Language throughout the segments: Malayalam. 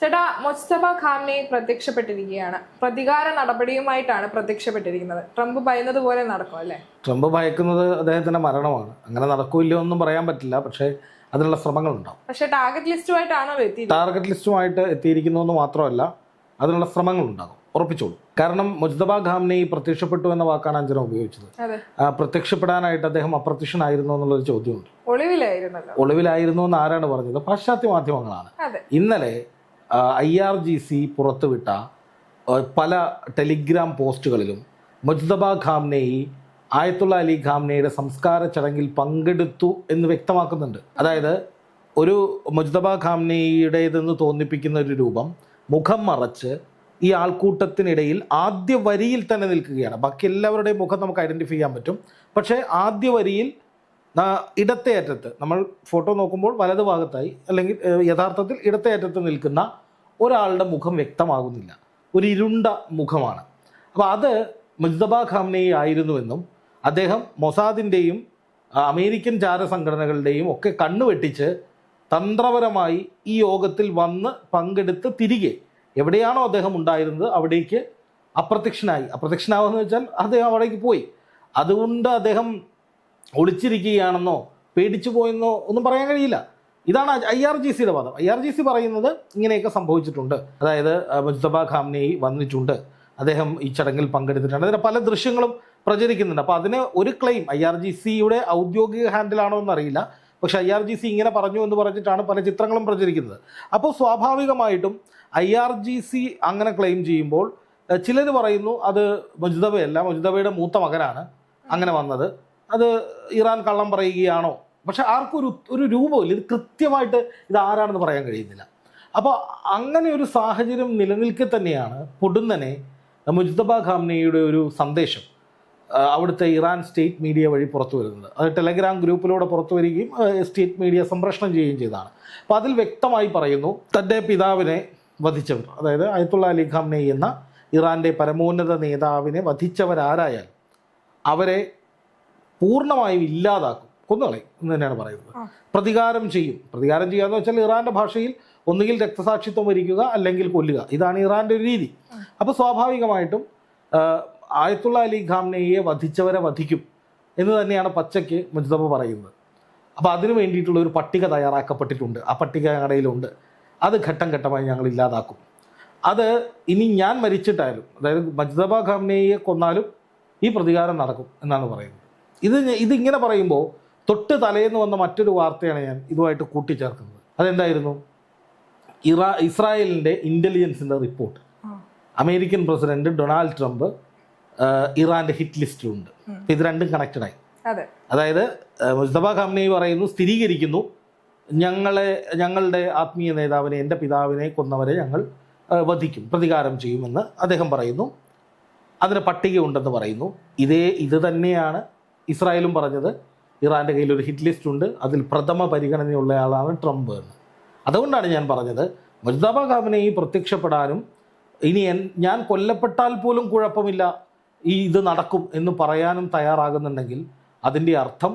ചേട്ടാ, മുസ്തഫ ഖാംനെയി പ്രത്യക്ഷപ്പെട്ടിരിക്കുകയാണ്. പ്രതികാര നടപടിയുമായിട്ടാണ് പ്രത്യക്ഷപ്പെട്ടിരിക്കുന്നത്. ട്രംപ് ഭയന്നത് പോലെ നടക്കും അല്ലേ? ട്രംപ് ഭയക്കുന്നത് അദ്ദേഹത്തിന്റെ മരണമാണ്. അങ്ങനെ നടക്കൂല്ലോ ഒന്നും പറയാൻ പറ്റില്ല. പക്ഷേ അതിനുള്ള ശ്രമങ്ങളുണ്ടാവും. പക്ഷേ ടാർഗറ്റ് ലിസ്റ്റുമായിട്ടാണോ ടാർഗറ്റ് ലിസ്റ്റുമായിട്ട് എത്തിയിരിക്കുന്നു എന്ന് മാത്രമല്ല, അതിനുള്ള ശ്രമങ്ങളുണ്ടാകും, ഉറപ്പിച്ചോളൂ. കാരണം മുസ്തഫ ഖാംനെയി പ്രത്യക്ഷപ്പെട്ടു എന്ന വാക്കാണ് അഞ്ജന ഉപയോഗിച്ചത്. പ്രത്യക്ഷപ്പെടാനായിട്ട് അദ്ദേഹം അപ്രത്യക്ഷനായിരുന്നു എന്നുള്ളൊരു ചോദ്യമുണ്ട്. ഒളിവിലായിരുന്നു എന്ന് ആരാണ് പറഞ്ഞത്? പാശ്ചാത്യ മാധ്യമങ്ങളാണ്. ഇന്നലെ IRGC പുറത്തുവിട്ട പല ടെലിഗ്രാം പോസ്റ്റുകളിലും മുസ്തഫ ഖാംനെയി ആയത്തുള്ള അലി ഖാംനെയുടെ സംസ്കാര ചടങ്ങിൽ പങ്കെടുത്തു എന്ന് വ്യക്തമാക്കുന്നുണ്ട്. അതായത് ഒരു മുസ്തഫ ഖാംനെയുടേതെന്ന് തോന്നിപ്പിക്കുന്ന ഒരു രൂപം മുഖം മറച്ച് ഈ ആൾക്കൂട്ടത്തിനിടയിൽ ആദ്യ വരിയിൽ തന്നെ നിൽക്കുകയാണ്. ബാക്കി എല്ലാവരുടെയും മുഖം നമുക്ക് ഐഡൻറ്റിഫൈ ചെയ്യാൻ പറ്റും. പക്ഷേ ആദ്യ വരിയിൽ ഇടത്തെ അറ്റത്ത്, നമ്മൾ ഫോട്ടോ നോക്കുമ്പോൾ വലതു ഭാഗത്തായി, അല്ലെങ്കിൽ യഥാർത്ഥത്തിൽ ഇടത്തെ അറ്റത്ത് നിൽക്കുന്ന ഒരാളുടെ മുഖം വ്യക്തമാകുന്നില്ല. ഒരു ഇരുണ്ട മുഖമാണ്. അപ്പോൾ അത് മുസ്തഫ ഖാംനെയി ആയിരുന്നുവെന്നും അദ്ദേഹം മൊസാദിൻ്റെയും അമേരിക്കൻ ചാരസംഘടനകളുടെയും ഒക്കെ കണ്ണുവെട്ടിച്ച് തന്ത്രപരമായി ഈ യോഗത്തിൽ വന്ന് പങ്കെടുത്ത് തിരികെ എവിടെയാണോ അദ്ദേഹം ഉണ്ടായിരുന്നത് അവിടേക്ക് അപ്രത്യക്ഷനാവുമെന്ന് വെച്ചാൽ അദ്ദേഹം അവിടേക്ക് പോയി. അതുകൊണ്ട് അദ്ദേഹം ഒളിച്ചിരിക്കുകയാണെന്നോ പേടിച്ചു പോയെന്നോ ഒന്നും പറയാൻ കഴിയില്ല. ഇതാണ് IRGCയുടെ വാദം. IRGC പറയുന്നത് ഇങ്ങനെയൊക്കെ സംഭവിച്ചിട്ടുണ്ട്. അതായത് മുസ്തഫ ഖാംനെയി വന്നിട്ടുണ്ട്, അദ്ദേഹം ഈ ചടങ്ങിൽ പങ്കെടുത്തിട്ടുണ്ട്. അതിന് പല ദൃശ്യങ്ങളും പ്രചരിക്കുന്നുണ്ട്. അപ്പോൾ അതിന് ഒരു ക്ലെയിം IRGCയുടെ ഔദ്യോഗിക ഹാൻഡിലാണോ എന്നറിയില്ല. പക്ഷേ IRGC ഇങ്ങനെ പറഞ്ഞു എന്ന് പറഞ്ഞിട്ടാണ് പല ചിത്രങ്ങളും പ്രചരിക്കുന്നത്. അപ്പോൾ സ്വാഭാവികമായിട്ടും IRGC അങ്ങനെ ക്ലെയിം ചെയ്യുമ്പോൾ ചിലർ പറയുന്നു അത് മുസ്തഫയല്ല, മുസ്തഫയുടെ മൂത്ത മകനാണ് അങ്ങനെ വന്നത്, അത് ഇറാൻ കള്ളം പറയുകയാണോ. പക്ഷെ ആർക്കും ഒരു രൂപമില്ല, ഇത് കൃത്യമായിട്ട് ഇത് ആരാണെന്ന് പറയാൻ കഴിയുന്നില്ല. അപ്പോൾ അങ്ങനെ ഒരു സാഹചര്യം നിലനിൽക്കെ തന്നെയാണ് പൊടുന്നനെ മുസ്തഫ ഖാംനെയുടെ ഒരു സന്ദേശം അവിടുത്തെ ഇറാൻ സ്റ്റേറ്റ് മീഡിയ വഴി പുറത്തു വരുന്നത്. അത് ടെലഗ്രാം ഗ്രൂപ്പിലൂടെ പുറത്തു വരികയും സ്റ്റേറ്റ് മീഡിയ സംപ്രേഷണം ചെയ്യുകയും ചെയ്തതാണ്. അപ്പോൾ അതിൽ വ്യക്തമായി പറയുന്നു, തൻ്റെ പിതാവിനെ വധിച്ചവർ, അതായത് ആയത്തുള്ള അലി ഖാംനെയി എന്ന ഇറാൻ്റെ പരമോന്നത നേതാവിനെ വധിച്ചവരാരായാൽ അവരെ പൂർണ്ണമായും ഇല്ലാതാക്കും, കൊന്നുകളയും എന്ന് തന്നെയാണ് പറയുന്നത്. പ്രതികാരം ചെയ്യാന്ന് വെച്ചാൽ ഇറാന്റെ ഭാഷയിൽ ഒന്നുകിൽ രക്തസാക്ഷിത്വം വരിക്കുക അല്ലെങ്കിൽ കൊല്ലുക. ഇതാണ് ഇറാന്റെ ഒരു രീതി. അപ്പോൾ സ്വാഭാവികമായിട്ടും ആയത്തുള്ള അലി ഖാംനെയെ വധിച്ചവരെ വധിക്കും എന്ന് തന്നെയാണ് പച്ചയ്ക്ക് മുസ്തഫ പറയുന്നത്. അപ്പോൾ അതിനു വേണ്ടിയിട്ടുള്ള ഒരു പട്ടിക തയ്യാറാക്കപ്പെട്ടിട്ടുണ്ട്. ആ പട്ടിക ഞങ്ങളുടെയിലുണ്ട്. അത് ഘട്ടം ഘട്ടമായി ഞങ്ങൾ ഇല്ലാതാക്കും. അത് ഇനി ഞാൻ മരിച്ചിട്ടായാലും, അതായത് മുസ്തഫ ഖാംനെയെ കൊന്നാലും ഈ പ്രതികാരം നടക്കും എന്നാണ് പറയുന്നത്. ഇതിങ്ങനെ പറയുമ്പോൾ തൊട്ട് തലേന്ന് വന്ന മറ്റൊരു വാർത്തയാണ് ഞാൻ ഇതുമായിട്ട് കൂട്ടിച്ചേർക്കുന്നത്. അതെന്തായിരുന്നു? ഇസ്രായേലിൻ്റെ ഇൻ്റലിജൻസിൻ്റെ report. American president Donald Trump ഇറാൻ്റെ ഹിറ്റ് ലിസ്റ്റിലുണ്ട്. ഇത് രണ്ടും കണക്റ്റഡായി. അതായത് മുസ്തഫ ഖാംനെയി പറയുന്നു, സ്ഥിരീകരിക്കുന്നു, ഞങ്ങളുടെ ആത്മീയ നേതാവിനെ, എൻ്റെ പിതാവിനെ കൊന്നവരെ ഞങ്ങൾ വധിക്കും, പ്രതികാരം ചെയ്യുമെന്ന് അദ്ദേഹം പറയുന്നു. അതിന് പട്ടികയുണ്ടെന്ന് പറയുന്നു. ഇത് തന്നെയാണ് ഇസ്രായേലും പറഞ്ഞത്. ഇറാൻ്റെ കയ്യിൽ ഒരു ഹിറ്റ് ലിസ്റ്റ് ഉണ്ട്, അതിൽ പ്രഥമ പരിഗണനയുള്ളയാളാണ് ട്രംപ് എന്ന്. അതുകൊണ്ടാണ് ഞാൻ പറഞ്ഞത്, മുസ്തഫ ഖാംനെയി പ്രത്യക്ഷപ്പെടാനും ഇനി ഞാൻ കൊല്ലപ്പെട്ടാൽ പോലും കുഴപ്പമില്ല, ഇത് നടക്കും എന്ന് പറയാനും തയ്യാറാകുന്നുണ്ടെങ്കിൽ അതിൻ്റെ അർത്ഥം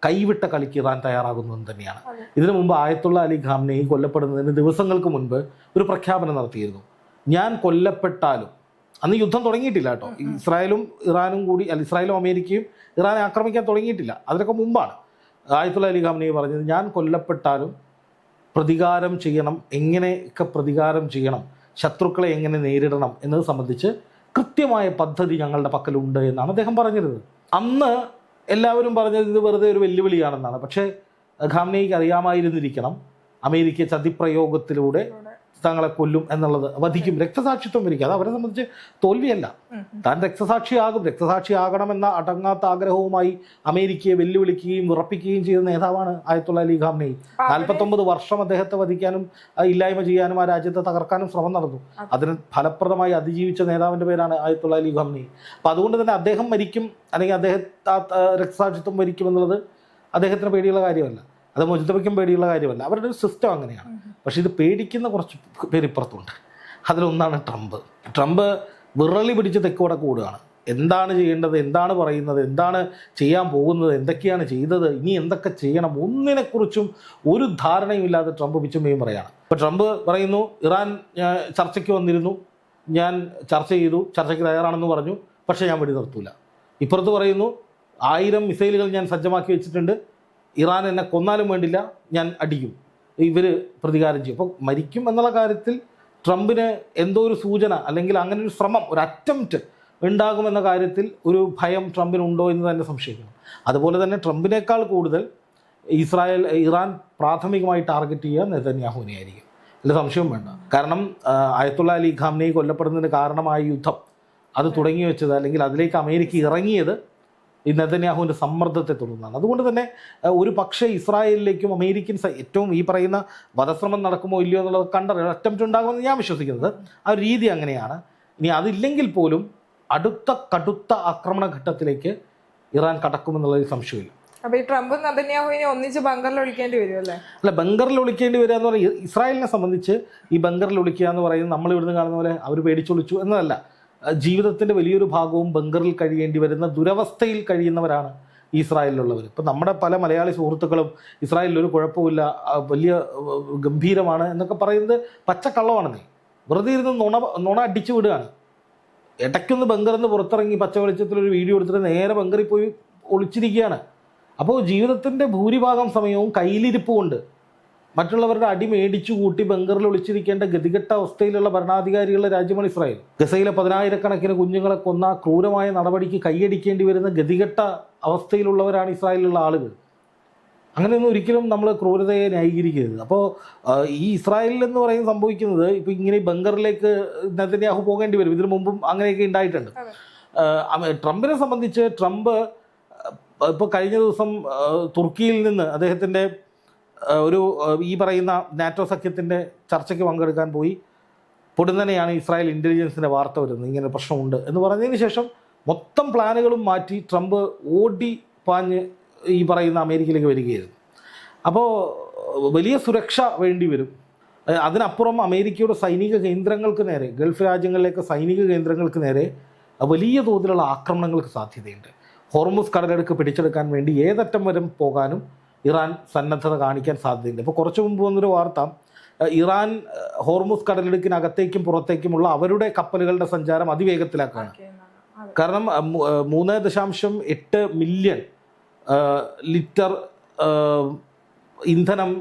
കൈവിട്ട കളിക്ക് ഇറാൻ തയ്യാറാകുന്നു എന്ന് തന്നെയാണ്. ഇതിനു മുമ്പ് ആയത്തുള്ള അലി ഖാംനെയി കൊല്ലപ്പെടുന്നതിന് ദിവസങ്ങൾക്ക് മുൻപ് ഒരു പ്രഖ്യാപനം നടത്തിയിരുന്നു. ഞാൻ കൊല്ലപ്പെട്ടാലും, അന്ന് യുദ്ധം തുടങ്ങിയിട്ടില്ല കേട്ടോ, ഇസ്രായേലും ഇറാനും കൂടി, ഇസ്രായേലും അമേരിക്കയും ഇറാനെ ആക്രമിക്കാൻ തുടങ്ങിയിട്ടില്ല, അതിനൊക്കെ മുമ്പാണ് ആയത്തുള്ള അലി ഖാംനെയി പറഞ്ഞത്, ഞാൻ കൊല്ലപ്പെട്ടാലും പ്രതികാരം ചെയ്യണം, എങ്ങനെയൊക്കെ പ്രതികാരം ചെയ്യണം, ശത്രുക്കളെ എങ്ങനെ നേരിടണം എന്നത് സംബന്ധിച്ച് കൃത്യമായ പദ്ധതി ഞങ്ങളുടെ പക്കലുണ്ട് എന്നാണ് അദ്ദേഹം പറഞ്ഞിരുന്നത്. അന്ന് എല്ലാവരും പറഞ്ഞത് ഇത് വെറുതെ ഒരു വെല്ലുവിളിയാണെന്നാണ്. പക്ഷേ ഖാംനെയ്ക്ക് അറിയാമായിരുന്നിരിക്കണം അമേരിക്ക ചതിപ്രയോഗത്തിലൂടെ തങ്ങളെ കൊല്ലും എന്നുള്ളത്, വധിക്കും, രക്തസാക്ഷിത്വം വരിക, അത് അവരെ സംബന്ധിച്ച് തോൽവിയല്ല. താൻ രക്തസാക്ഷിയാകണമെന്ന അടങ്ങാത്ത ആഗ്രഹവുമായി അമേരിക്കയെ വെല്ലുവിളിക്കുകയും വിറപ്പിക്കുകയും ചെയ്ത നേതാവാണ് ആയത്തുള്ള അലി ഖാംനെയി. 49 വർഷം അദ്ദേഹത്തെ വധിക്കാനും ഇല്ലായ്മ ചെയ്യാനും ആ രാജ്യത്തെ തകർക്കാനും ശ്രമം നടന്നു. അതിന് ഫലപ്രദമായി അതിജീവിച്ച നേതാവിൻ്റെ പേരാണ് ആയത്തുള്ള അലി ഖാംനെയി. അപ്പം അതുകൊണ്ട് തന്നെ അദ്ദേഹം മരിക്കും, അല്ലെങ്കിൽ രക്തസാക്ഷിത്വം വരിക്കും എന്നുള്ളത് അദ്ദേഹത്തിന് പേടിയുള്ള കാര്യമല്ല, അത് മുസ്തഫയ്ക്കും പേടിയുള്ള കാര്യമല്ല. അവരുടെ ഒരു സിസ്റ്റം അങ്ങനെയാണ്. പക്ഷെ ഇത് പേടിക്കുന്ന കുറച്ച് പേരിപ്പുറത്തുണ്ട്. അതിലൊന്നാണ് ട്രംപ്. വിറളി പിടിച്ച് തെക്കോടെ കൂടുകയാണ്. എന്താണ് ചെയ്യേണ്ടത്, എന്താണ് പറയുന്നത്, എന്താണ് ചെയ്യാൻ പോകുന്നത്, എന്തൊക്കെയാണ് ചെയ്തത്, ഇനി എന്തൊക്കെ ചെയ്യണം, ഒന്നിനെക്കുറിച്ചും ഒരു ധാരണയുമില്ലാതെ ട്രംപ് പിച്ചുമ്പയും പറയാണ്. ഇപ്പോൾ ട്രംപ് പറയുന്നു ഇറാൻ ചർച്ചയ്ക്ക് വന്നിരുന്നു, ഞാൻ ചർച്ച ചെയ്തു, ചർച്ചയ്ക്ക് തയ്യാറാണെന്ന് പറഞ്ഞു, പക്ഷേ ഞാൻ വെടി നിർത്തൂല. ഇപ്പുറത്ത് പറയുന്നു 1000 മിസൈലുകൾ ഞാൻ സജ്ജമാക്കി വെച്ചിട്ടുണ്ട്, ഇറാൻ എന്നെ കൊന്നാലും വേണ്ടില്ല, ഞാൻ അടിക്കും, ഇവർ പ്രതികാരം ചെയ്യും. അപ്പോൾ മരിക്കും എന്നുള്ള കാര്യത്തിൽ ട്രംപിന് എന്തോ ഒരു സൂചന, അല്ലെങ്കിൽ അങ്ങനെ ഒരു ശ്രമം, ഒരു അറ്റംപ്റ്റ് ഉണ്ടാകുമെന്ന കാര്യത്തിൽ ഒരു ഭയം ട്രംപിനുണ്ടോ എന്ന് തന്നെ സംശയിക്കണം. അതുപോലെ തന്നെ ട്രംപിനേക്കാൾ കൂടുതൽ ഇറാൻ പ്രാഥമികമായി ടാർഗറ്റ് ചെയ്യുക നെതന്യാഹുവിനെ ആയിരിക്കും, അതിൽ സംശയവും വേണ്ട. കാരണം അയത്തുള്ള അലി ഖാംനെയി കൊല്ലപ്പെടുന്നതിന് കാരണമായ യുദ്ധം അത് തുടങ്ങി വെച്ചത്, അല്ലെങ്കിൽ അതിലേക്ക് അമേരിക്ക ഇറങ്ങിയത് ഈ നെതന്യാഹുവിൻ്റെ സമ്മർദ്ദത്തെ തുടർന്നാണ്. അതുകൊണ്ട് തന്നെ ഒരു പക്ഷേ ഇസ്രായേലിലേക്കും അമേരിക്കൻ ഏറ്റവും ഈ പറയുന്ന വധശ്രമം നടക്കുമോ ഇല്ലയോ എന്നുള്ളത് അറ്റംപ്റ്റ് ഉണ്ടാകുമെന്ന് ഞാൻ വിശ്വസിക്കുന്നത്. ആ ഒരു രീതി അങ്ങനെയാണ്. ഇനി അതില്ലെങ്കിൽ പോലും അടുത്ത കടുത്ത ആക്രമണ ഘട്ടത്തിലേക്ക് ഇറാൻ കടക്കുമെന്നുള്ളതിൽ സംശയമില്ല. അപ്പൊ ഈ ട്രംപ് നെതന്യാഹുവിനെ ഒന്നിച്ച് ബങ്കറിൽ ഒളിക്കേണ്ടി വരുമല്ലേ? അല്ല, ബങ്കറിൽ ഒളിക്കേണ്ടി വരിക എന്ന് പറയുന്നത് ഇസ്രായേലിനെ സംബന്ധിച്ച് ഈ ബങ്കറിൽ ഒളിക്കുക എന്ന് പറയുന്നത് നമ്മൾ ഇവിടുന്ന് കാണുന്ന പോലെ അവർ പേടിച്ചൊളിച്ചു എന്നതല്ല. ജീവിതത്തിൻ്റെ വലിയൊരു ഭാഗവും ബങ്കറിൽ കഴിയേണ്ടി വരുന്ന ദുരവസ്ഥയിൽ കഴിയുന്നവരാണ് ഇസ്രായേലിലുള്ളവർ. ഇപ്പം നമ്മുടെ പല മലയാളി സുഹൃത്തുക്കളും ഇസ്രായേലിൽ ഒരു കുഴപ്പമില്ല, വലിയ ഗംഭീരമാണ് എന്നൊക്കെ പറയുന്നത് പച്ചക്കള്ളമാണെന്നേ. വെറുതെ ഇരുന്ന് നുണ അടിച്ചു വിടുകയാണ്. ഇടയ്ക്കൊന്ന് ബങ്കറിൽ നിന്ന് പുറത്തിറങ്ങി പച്ച വെളിച്ചത്തിലൊരു വീഡിയോ എടുത്തിട്ട് നേരെ ബങ്കറിൽ പോയി ഒളിച്ചിരിക്കുകയാണ്. അപ്പോൾ ജീവിതത്തിൻ്റെ ഭൂരിഭാഗം സമയവും കയ്യിലിരിപ്പ് കൊണ്ട് മറ്റുള്ളവരുടെ അടി മേടിച്ചു കൂട്ടി ബങ്കറിൽ ഒളിച്ചിരിക്കേണ്ട ഗതികെട്ട അവസ്ഥയിലുള്ള ഭരണാധികാരികളുടെ രാജ്യമാണ് ഇസ്രായേൽ. ഗസയിലെ 10,000-കണക്കിന് കുഞ്ഞുങ്ങളെ കൊന്ന ക്രൂരമായ നടപടിക്ക് കൈയടിക്കേണ്ടി വരുന്ന ഗതികെട്ട അവസ്ഥയിലുള്ളവരാണ് ഇസ്രായേലിലുള്ള ആളുകൾ. അങ്ങനെയൊന്നും ഒരിക്കലും നമ്മൾ ക്രൂരതയെ ന്യായീകരിക്കരുത്. അപ്പോൾ ഈ ഇസ്രായേലിൽ എന്ന് പറയുന്നത് സംഭവിക്കുന്നത് ഇപ്പോൾ ഇങ്ങനെ ബങ്കറിലേക്ക് നെതന്യാഹു പോകേണ്ടി വരും. ഇതിനു മുമ്പും അങ്ങനെയൊക്കെ ഉണ്ടായിട്ടുണ്ട്. ട്രംപിനെ സംബന്ധിച്ച് ട്രംപ് ഇപ്പോൾ കഴിഞ്ഞ ദിവസം തുർക്കിയിൽ നിന്ന് അദ്ദേഹത്തിൻ്റെ ഒരു ഈ പറയുന്ന നാറ്റോ സഖ്യത്തിൻ്റെ ചർച്ചയ്ക്ക് പങ്കെടുക്കാൻ പോയി. പൊടുന്നനെയാണ് ഇസ്രായേൽ ഇൻ്റലിജൻസിൻ്റെ വാർത്ത വരുന്നത് ഇങ്ങനെ പ്രശ്നമുണ്ട് എന്ന് പറഞ്ഞതിന് ശേഷം മൊത്തം പ്ലാനുകളും മാറ്റി ട്രംപ് ഓടി പാഞ്ഞ് ഈ പറയുന്ന അമേരിക്കയിലേക്ക് വരികയായിരുന്നു. അപ്പോൾ വലിയ സുരക്ഷ വേണ്ടി വരും. അതിനപ്പുറം അമേരിക്കയുടെ സൈനിക കേന്ദ്രങ്ങൾക്ക് നേരെ, ഗൾഫ് രാജ്യങ്ങളിലേക്ക് സൈനിക കേന്ദ്രങ്ങൾക്ക് നേരെ വലിയ തോതിലുള്ള ആക്രമണങ്ങൾക്ക് സാധ്യതയുണ്ട്. ഹോർമുസ് കടലെടുക്ക് പിടിച്ചെടുക്കാൻ വേണ്ടി ഏതറ്റം വരെ പോകാനും ഇറാൻ സന്നദ്ധത കാണിക്കാൻ സാധ്യതയുണ്ട്. ഇപ്പോൾ കുറച്ച് മുമ്പ് വന്നൊരു വാർത്ത, ഇറാൻ ഹോർമുസ് കടലിടുക്കിനകത്തേക്കും പുറത്തേക്കുമുള്ള അവരുടെ കപ്പലുകളുടെ സഞ്ചാരം അതിവേഗത്തിലാക്കുകയാണ്. കാരണം 3.8 മില്യൺ ലിറ്റർ ഇന്ധനം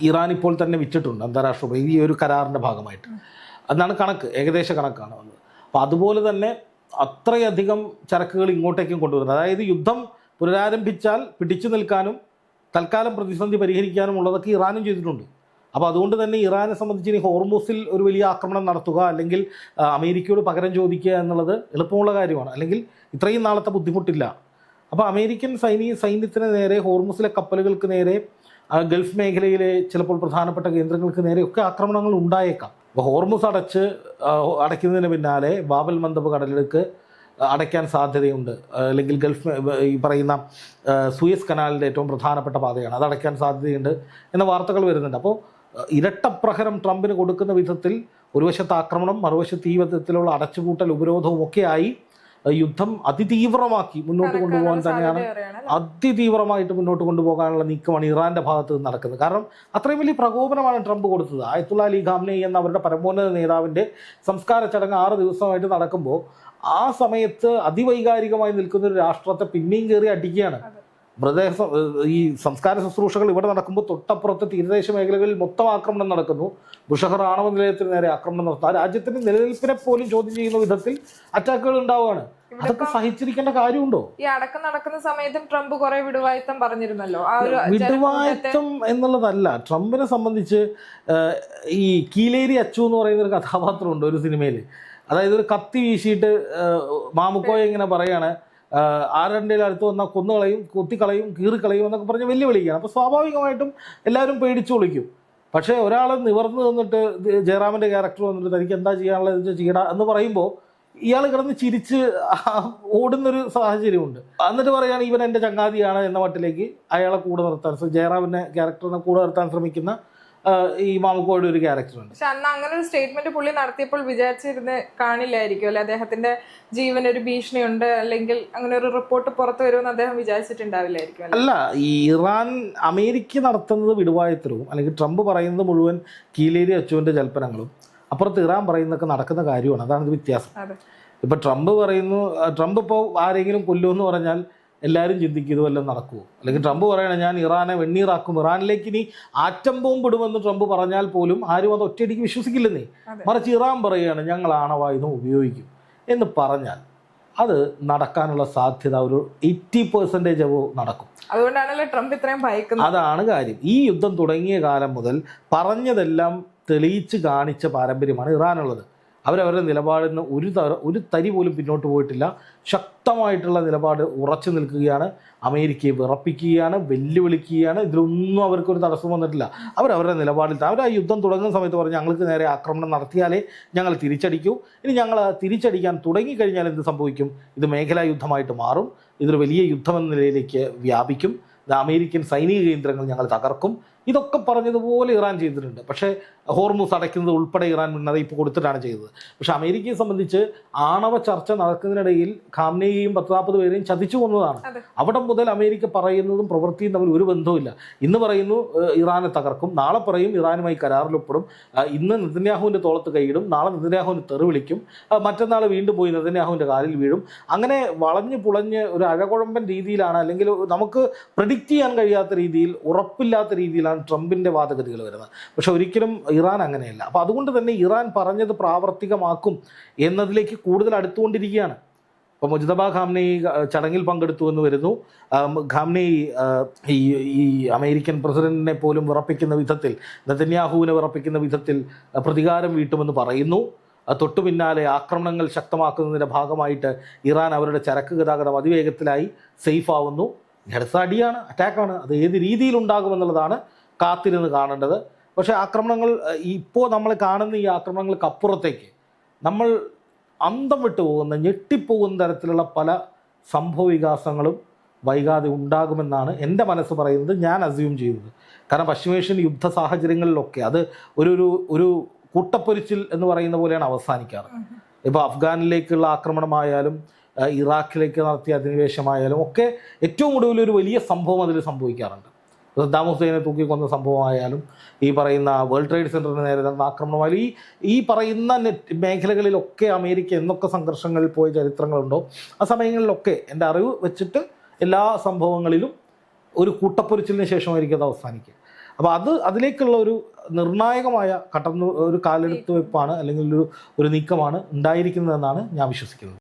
ഇറാൻ ഇപ്പോൾ തന്നെ വിറ്റിട്ടുണ്ട് അന്താരാഷ്ട്ര ഈ ഒരു കരാറിൻ്റെ ഭാഗമായിട്ട്. അതാണ് കണക്ക്, ഏകദേശ കണക്കാണ് വന്നത്. അപ്പോൾ അതുപോലെ തന്നെ അത്രയധികം ചരക്കുകൾ ഇങ്ങോട്ടേക്കും കൊണ്ടുവരുന്നത്. അതായത് യുദ്ധം പുനരാരംഭിച്ചാൽ പിടിച്ചു നിൽക്കാനും തൽക്കാലം പ്രതിസന്ധി പരിഹരിക്കാനും ഉള്ളതൊക്കെ ഇറാനും ചെയ്തിട്ടുണ്ട്. അപ്പോൾ അതുകൊണ്ട് തന്നെ ഇറാനെ സംബന്ധിച്ച് ഇനി ഹോർമൂസിൽ ഒരു വലിയ ആക്രമണം നടത്തുക, അല്ലെങ്കിൽ അമേരിക്കയോട് പകരം ചോദിക്കുക എന്നുള്ളത് എളുപ്പമുള്ള കാര്യമാണ്. അല്ലെങ്കിൽ ഇത്രയും നാളത്തെ ബുദ്ധിമുട്ടില്ല. അപ്പോൾ അമേരിക്കൻ സൈന്യത്തിന് നേരെ, ഹോർമൂസിലെ കപ്പലുകൾക്ക് നേരെ, ഗൾഫ് മേഖലയിലെ ചിലപ്പോൾ പ്രധാനപ്പെട്ട കേന്ദ്രങ്ങൾക്ക് നേരെയൊക്കെ ആക്രമണങ്ങൾ ഉണ്ടായേക്കാം. അപ്പോൾ ഹോർമൂസ് അടയ്ക്കുന്നതിന് പിന്നാലെ ബാബൽ മന്ദബ് കടലിടുക്ക് അടയ്ക്കാൻ സാധ്യതയുണ്ട്. അല്ലെങ്കിൽ ഗൾഫ് ഈ പറയുന്ന സൂയസ് കനാലിൻ്റെ ഏറ്റവും പ്രധാനപ്പെട്ട പാതയാണ്, അത് അടയ്ക്കാൻ സാധ്യതയുണ്ട് എന്ന വാർത്തകൾ വരുന്നുണ്ട്. അപ്പോൾ ഇരട്ടപ്രഹരം ട്രംപിന് കൊടുക്കുന്ന വിധത്തിൽ ഒരു വശത്ത് ആക്രമണം, മറുവശത്ത് ഈ വിധത്തിലുള്ള അടച്ചുപൂട്ടൽ, ഉപരോധവും ഒക്കെയായി യുദ്ധം അതിതീവ്രമാക്കി മുന്നോട്ട് കൊണ്ടുപോകാൻ തന്നെയാണ്, അതിതീവ്രമായിട്ട് മുന്നോട്ട് കൊണ്ടുപോകാനുള്ള നീക്കമാണ് ഇറാൻ്റെ ഭാഗത്ത് നിന്ന് നടക്കുന്നത്. കാരണം അത്രയും വലിയ പ്രകോപനമാണ് ട്രംപ് കൊടുത്തത്. അയത്തുള്ള അലി ഖാംനെയി എന്ന അവരുടെ പരമോന്നത നേതാവിൻ്റെ സംസ്കാര ചടങ്ങ് 6 ദിവസമായിട്ട് നടക്കുമ്പോൾ ആ സമയത്ത് അതിവൈകാരികമായി നിൽക്കുന്ന ഒരു രാഷ്ട്രത്തെ പിന്നെയും കയറി അടിക്കുകയാണ്. ഈ സംസ്കാര ശുശ്രൂഷകൾ ഇവിടെ നടക്കുമ്പോൾ തൊട്ടപ്പുറത്ത് തീരദേശ മേഖലകളിൽ മൊത്തം ആക്രമണം നടക്കുന്നു. ബുഷഹർ ആണവ നിലയത്തിന് നേരെ ആക്രമണം നടത്തുക, രാജ്യത്തിന്റെ നിലനിൽപ്പിനെ പോലും ചോദ്യം ചെയ്യുന്ന വിധത്തിൽ അറ്റാക്കുകൾ ഉണ്ടാവുകയാണ്. അതൊക്കെ സഹിച്ചിരിക്കേണ്ട കാര്യമുണ്ടോ? ഈ അടക്കം നടക്കുന്ന സമയത്തും ട്രംപ് കുറെ വിടുവായത്തം പറഞ്ഞിരുന്നല്ലോ. വിടുവായത്തം എന്നുള്ളതല്ല, ട്രംപിനെ സംബന്ധിച്ച് ഈ കീലേരി അച്ചു എന്ന് പറയുന്ന ഒരു കഥാപാത്രമുണ്ട് ഒരു സിനിമയിൽ. അതായത് ഒരു കത്തി വീശിയിട്ട് മാമുക്കോയെ ഇങ്ങനെ പറയാണ്, ആരുടെ അടുത്ത് വന്നാൽ കൊന്നുകളയും, കുത്തിക്കളയും, കീറിക്കളയും എന്നൊക്കെ പറഞ്ഞ് വെല്ലുവിളിക്കുകയാണ്. അപ്പോൾ സ്വാഭാവികമായിട്ടും എല്ലാവരും പേടിച്ചു വിളിക്കും. പക്ഷേ ഒരാൾ നിവർന്ന് നിന്നിട്ട്, ജയറാമിൻ്റെ ക്യാരക്ടർ വന്നിട്ട് തനിക്ക് എന്താ ചെയ്യാനുള്ളത് ചെയ്യട എന്ന് പറയുമ്പോൾ ഇയാൾ കിടന്ന് ചിരിച്ച് ഓടുന്നൊരു സാഹചര്യമുണ്ട്. എന്നിട്ട് പറയുകയാണ് ഇവൻ എൻ്റെ ചങ്ങാതിയാണ് എന്ന മട്ടിലേക്ക് അയാളെ കൂടെ നിർത്താൻ, ജയറാമിൻ്റെ ക്യാരക്ടറിനെ കൂടെ നിർത്താൻ ശ്രമിക്കുന്ന ഈ മാമുക്കോയുടെ ഒരു ക്യാരക്ടറുണ്ട്. പക്ഷെ അന്ന് അങ്ങനെ ഒരു സ്റ്റേറ്റ്മെന്റ് പുള്ളി നടത്തിയപ്പോൾ വിചാരിച്ചിരുന്ന് കാണില്ലായിരിക്കും അല്ലെ, അദ്ദേഹത്തിന്റെ ജീവന് ഒരു ഭീഷണിയുണ്ട് അല്ലെങ്കിൽ അങ്ങനെ ഒരു റിപ്പോർട്ട് പുറത്തു വരുമെന്ന് അദ്ദേഹം വിചാരിച്ചിട്ടുണ്ടാവില്ലായിരിക്കും. അല്ല, ഈ ഇറാൻ അമേരിക്ക നടത്തുന്നത് വിടുവായത്തരവും അല്ലെങ്കിൽ ട്രംപ് പറയുന്നത് മുഴുവൻ കീലേരി അച്ചുവിന്റെ ജൽപ്പനങ്ങളും, അപ്പുറത്ത് ഇറാൻ പറയുന്നതൊക്കെ നടക്കുന്ന കാര്യമാണ്. അതാണ് ഇത് വ്യത്യാസം. ഇപ്പൊ ട്രംപ് പറയുന്നു, ട്രംപ് ഇപ്പോൾ ആരെങ്കിലും കൊല്ലുമെന്ന് പറഞ്ഞാൽ എല്ലാവരും ചിന്തിക്കും ഇത് വല്ലതും നടക്കുമോ, അല്ലെങ്കിൽ ട്രംപ് പറയണേ ഞാൻ ഇറാനെ വെണ്ണീറാക്കും, ഇറാനിലേക്ക് ഇനി ആറ്റം ബോംബ് ഇടുമെന്ന് ട്രംപ് പറഞ്ഞാൽ പോലും ആരും അത് ഒറ്റയടിക്ക് വിശ്വസിക്കില്ലെന്നേ. മറിച്ച് ഇറാൻ പറയുകയാണ് ഞങ്ങൾ ആണവായുധം ഉപയോഗിക്കും എന്ന് പറഞ്ഞാൽ അത് നടക്കാനുള്ള സാധ്യത ഒരു 80% നടക്കും. അതുകൊണ്ടാണല്ലോ ട്രംപ് ഇത്രയും ഭയക്കുന്നത്. അതാണ് കാര്യം. ഈ യുദ്ധം തുടങ്ങിയ കാലം മുതൽ പറഞ്ഞതെല്ലാം തെളിയിച്ച് കാണിച്ച പാരമ്പര്യമാണ് ഇറാനുള്ളത്. അവരവരുടെ നിലപാടിന് ഒരു തരി പോലും പിന്നോട്ട് പോയിട്ടില്ല. ശക്തമായിട്ടുള്ള നിലപാട് ഉറച്ചു നിൽക്കുകയാണ്. അമേരിക്കയെ വിറപ്പിക്കുകയാണ്, വെല്ലുവിളിക്കുകയാണ്. ഇതിലൊന്നും അവർക്കൊരു തടസ്സം വന്നിട്ടില്ല. അവരവരുടെ നിലപാടിൽ അവർ ആ യുദ്ധം തുടങ്ങുന്ന സമയത്ത് പറഞ്ഞ് ഞങ്ങൾക്ക് നേരെ ആക്രമണം നടത്തിയാലേ ഞങ്ങൾ തിരിച്ചടിക്കൂ. ഇനി ഞങ്ങൾ തിരിച്ചടിക്കാൻ തുടങ്ങിക്കഴിഞ്ഞാൽ എന്ത് സംഭവിക്കും? ഇത് മേഖലാ യുദ്ധമായിട്ട് മാറും. ഇതൊരു വലിയ യുദ്ധമെന്ന നിലയിലേക്ക് വ്യാപിക്കും. അമേരിക്കൻ സൈനിക കേന്ദ്രങ്ങൾ ഞങ്ങൾ തകർക്കും. ഇതൊക്കെ പറഞ്ഞതുപോലെ ഇറാൻ ചെയ്തിട്ടുണ്ട്. പക്ഷേ ഹോർമുസ് അടയ്ക്കുന്നത് ഉൾപ്പെടെ ഇറാൻ മുന്നറിയിപ്പ് കൊടുത്തിട്ടാണ് ചെയ്തത്. പക്ഷെ അമേരിക്കയെ സംബന്ധിച്ച് ആണവ ചർച്ച നടക്കുന്നതിനിടയിൽ ഖാംനെയെയും 10-40 പേരെയും ചതിച്ചു കൊന്നതാണ്. അവിടെ മുതൽ അമേരിക്ക പറയുന്നതും പ്രവൃത്തിയും തമ്മിൽ ഒരു ബന്ധവുമില്ല. ഇന്ന് പറയുന്നു ഇറാനെ തകർക്കും, നാളെ പറയും ഇറാനുമായി കരാറിലൊപ്പെടും, ഇന്ന് നെതന്യാഹുവിൻ്റെ തോളത്ത് കൈയിടും, നാളെ നെതന്യാഹുവിന് തെറി വിളിക്കും, മറ്റന്നാൾ വീണ്ടും പോയി നെതന്യാഹുവിൻ്റെ കാലിൽ വീഴും. അങ്ങനെ വളഞ്ഞ് പുളഞ്ഞ് ഒരു അഴകുഴമ്പൻ രീതിയിലാണ്, അല്ലെങ്കിൽ നമുക്ക് പ്രെഡിക്റ്റ് ചെയ്യാൻ കഴിയാത്ത രീതിയിൽ, ഉറപ്പില്ലാത്ത രീതിയിലാണ് ട്രംപിൻ്റെ വാദഗതികൾ വരുന്നത്. പക്ഷെ ഒരിക്കലും ഇറാൻ അങ്ങനെയല്ല. അപ്പോൾ അതുകൊണ്ട് തന്നെ ഇറാൻ പറഞ്ഞത് പ്രാവർത്തികമാക്കും എന്നതിലേക്ക് കൂടുതൽ അടുത്തുകൊണ്ടിരിക്കുകയാണ്. ഇപ്പോൾ മുജ്തബ ഖാംനെയി ചടങ്ങിൽ പങ്കെടുത്തു എന്ന് വരുന്നു. ഖാംനെയി ഈ അമേരിക്കൻ പ്രസിഡന്റിനെ പോലും വിറപ്പിക്കുന്ന വിധത്തിൽ, നെതന്യാഹുവിനെ വിറപ്പിക്കുന്ന വിധത്തിൽ പ്രതികാരം വീട്ടുമെന്ന് പറയുന്നു. തൊട്ടു പിന്നാലെ ആക്രമണങ്ങൾ ശക്തമാക്കുന്നതിൻ്റെ ഭാഗമായിട്ട് ഇറാൻ അവരുടെ ചരക്ക് ഗതാഗതം അതിവേഗത്തിലായി സേഫ് ആവുന്നു. അടുത്ത അടിയാണ്, അറ്റാക്കാണ്. അത് ഏത് രീതിയിൽ ഉണ്ടാകുമെന്നുള്ളതാണ് കാത്തിരുന്ന് കാണേണ്ടത്. പക്ഷേ ആക്രമണങ്ങൾ ഇപ്പോൾ നമ്മൾ കാണുന്ന ഈ ആക്രമണങ്ങൾക്ക് അപ്പുറത്തേക്ക് നമ്മൾ അന്തം വിട്ടു പോകുന്ന, ഞെട്ടിപ്പോകുന്ന തരത്തിലുള്ള പല സംഭവ വികാസങ്ങളും വൈകാതെ ഉണ്ടാകുമെന്നാണ് എൻ്റെ മനസ്സ് പറയുന്നത്, ഞാൻ അസ്യൂം ചെയ്യുന്നത്. കാരണം പശ്ചിമേഷ്യൻ യുദ്ധ സാഹചര്യങ്ങളിലൊക്കെ അത് ഒരു കൂട്ടപ്പൊരിച്ചിൽ എന്ന് പറയുന്ന പോലെയാണ് അവസാനിക്കാറ്. ഇപ്പോൾ അഫ്ഗാനിലേക്കുള്ള ആക്രമണമായാലും ഇറാഖിലേക്ക് നടത്തിയ അധിനിവേശമായാലും ഒക്കെ ഏറ്റവും ഒടുവിൽ ഒരു വലിയ സംഭവം അതിൽ സംഭവിക്കാറുണ്ട്. സദ്ദാം ഹുസൈനെ തൂക്കിക്കൊന്ന സംഭവമായാലും ഈ പറയുന്ന വേൾഡ് ട്രേഡ് സെൻറ്ററിന് നേരെ നടന്ന ആക്രമണമായാലും ഈ പറയുന്ന മേഖലകളിലൊക്കെ അമേരിക്ക എന്നൊക്കെ സംഘർഷങ്ങളിൽ പോയ ചരിത്രങ്ങളുണ്ടോ ആ സമയങ്ങളിലൊക്കെ എൻ്റെ അറിവ് വെച്ചിട്ട് എല്ലാ സംഭവങ്ങളിലും ഒരു കൂട്ടപ്പൊരിച്ചിലിന് ശേഷമായിരിക്കും അത് അവസാനിക്കുക. അപ്പോൾ അതിലേക്കുള്ള ഒരു നിർണായകമായ ഒരു കാലെടുത്ത് വെപ്പാണ് അല്ലെങ്കിൽ ഒരു നീക്കമാണ് ഉണ്ടായിരിക്കുന്നതെന്നാണ് ഞാൻ വിശ്വസിക്കുന്നത്.